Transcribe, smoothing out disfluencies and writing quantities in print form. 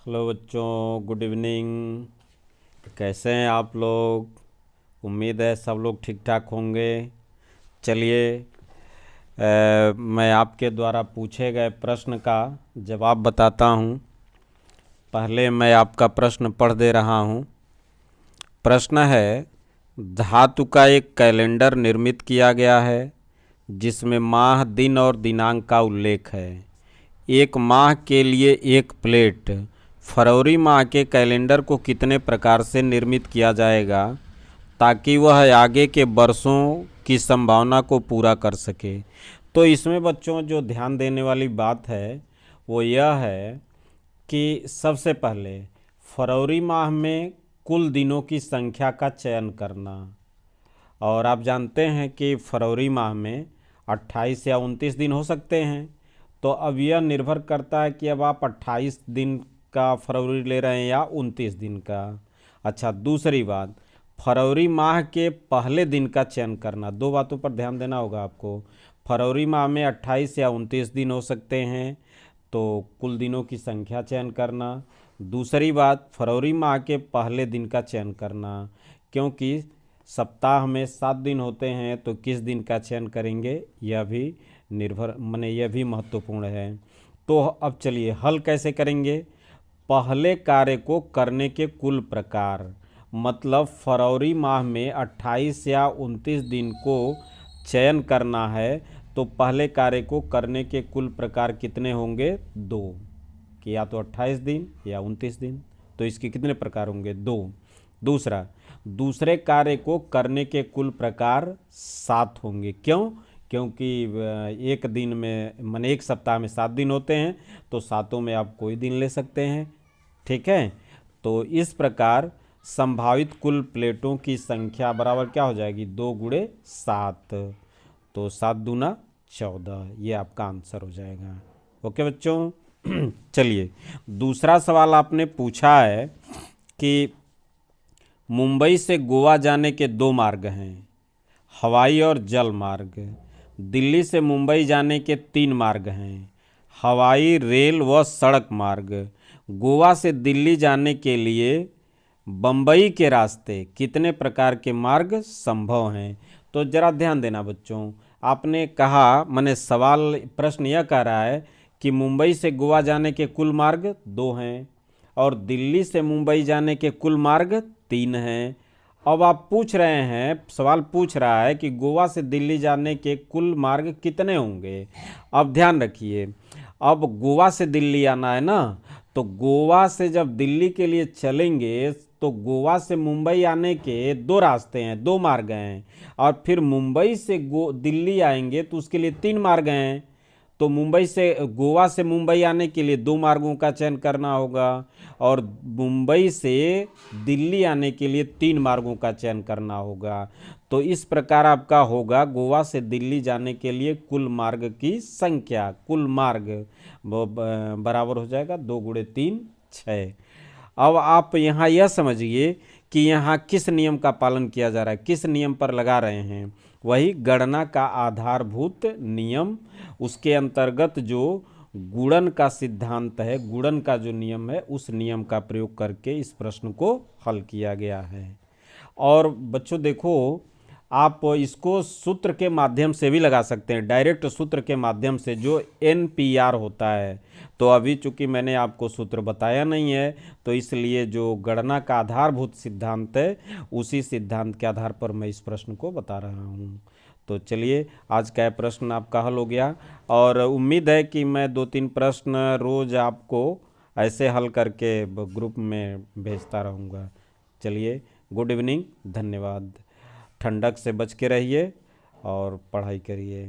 Hello बच्चों, good evening. कैसे हैं आप लोग? उम्मीद है सब लोग ठीक ठाक होंगे। चलिए, मैं आपके द्वारा पूछे गए प्रश्न का जवाब बताता हूँ। पहले मैं आपका प्रश्न पढ़ दे रहा हूँ। प्रश्न है, धातु का एक कैलेंडर निर्मित किया गया है जिसमें माह, दिन और दिनांक का उल्लेख है। एक माह के लिए एक प्लेट। फरवरी माह के कैलेंडर को कितने प्रकार से निर्मित किया जाएगा ताकि वह आगे के वर्षों की संभावना को पूरा कर सके? तो इसमें बच्चों जो ध्यान देने वाली बात है वो यह है कि सबसे पहले फरवरी माह में कुल दिनों की संख्या का चयन करना। और आप जानते हैं कि फरवरी माह में 28 या 29 दिन हो सकते हैं। तो अब यह निर्भर करता है कि अब आप 28 दिन का फरवरी ले रहे हैं या 29 दिन का। अच्छा, दूसरी बात, फरवरी माह के पहले दिन का चयन करना। दो बातों पर ध्यान देना होगा आपको। फरवरी माह में 28 या 29 दिन हो सकते हैं, तो कुल दिनों की संख्या चयन करना। दूसरी बात, फरवरी माह के पहले दिन का चयन करना, क्योंकि सप्ताह में 7 दिन होते हैं, तो किस दिन का चयन करेंगे यह भी यह भी महत्वपूर्ण है। तो अब चलिए हल कैसे करेंगे। पहले कार्य को करने के कुल प्रकार, मतलब फरवरी माह में 28 या 29 दिन को चयन करना है, तो पहले कार्य को करने के कुल प्रकार कितने होंगे? 2, कि या तो 28 दिन या 29 दिन। तो इसके कितने प्रकार होंगे? 2। दूसरा, दूसरे कार्य को करने के कुल प्रकार 7 होंगे। क्यों? क्योंकि एक दिन में एक सप्ताह में 7 दिन होते हैं, तो सातों में आप कोई दिन ले सकते हैं। ठीक है, तो इस प्रकार संभावित कुल प्लेटों की संख्या बराबर क्या हो जाएगी? 2 गुणे 7, तो 7 दूना 14, ये आपका आंसर हो जाएगा। ओके बच्चों। चलिए, दूसरा सवाल आपने पूछा है कि मुंबई से गोवा जाने के 2 मार्ग हैं, हवाई और जल मार्ग। दिल्ली से मुंबई जाने के 3 मार्ग हैं, हवाई, रेल व सड़क मार्ग। गोवा से दिल्ली जाने के लिए बम्बई के रास्ते कितने प्रकार के मार्ग संभव हैं? तो ज़रा ध्यान देना बच्चों। आपने कहा, सवाल प्रश्न यह कह रहा है कि मुंबई से गोवा जाने के कुल मार्ग 2 हैं और दिल्ली से मुंबई जाने के कुल मार्ग 3 हैं। अब आप पूछ रहे हैं, सवाल पूछ रहा है कि गोवा से दिल्ली जाने के कुल मार्ग कितने होंगे। अब ध्यान रखिए, अब गोवा से दिल्ली आना है ना, तो गोवा से जब दिल्ली के लिए चलेंगे तो गोवा से मुंबई आने के 2 रास्ते हैं, 2 मार्ग हैं। और फिर मुंबई से दिल्ली आएंगे तो उसके लिए 3 मार्ग हैं। तो गोवा से मुंबई आने के लिए 2 मार्गों का चयन करना होगा और मुंबई से दिल्ली आने के लिए 3 मार्गों का चयन करना होगा। तो इस प्रकार आपका होगा गोवा से दिल्ली जाने के लिए कुल मार्ग की संख्या, कुल मार्ग बराबर हो जाएगा 2 गुणे 3 6। अब आप यहाँ यह समझिए कि यहाँ किस नियम का पालन किया जा रहा है, किस नियम पर लगा रहे हैं। वही गणना का आधारभूत नियम, उसके अंतर्गत जो गुणन का सिद्धांत है, गुणन का जो नियम है, उस नियम का प्रयोग करके इस प्रश्न को हल किया गया है। और बच्चों देखो, आप इसको सूत्र के माध्यम से भी लगा सकते हैं, डायरेक्ट सूत्र के माध्यम से, जो NPR होता है। तो अभी चूंकि मैंने आपको सूत्र बताया नहीं है, तो इसलिए जो गणना का आधारभूत सिद्धांत है, उसी सिद्धांत के आधार पर मैं इस प्रश्न को बता रहा हूँ। तो चलिए, आज का प्रश्न आपका हल हो गया और उम्मीद है कि मैं 2-3 प्रश्न रोज़ आपको ऐसे हल करके ग्रुप में भेजता रहूँगा। चलिए, गुड इवनिंग, धन्यवाद। ठंडक से बच के रहिए और पढ़ाई करिए।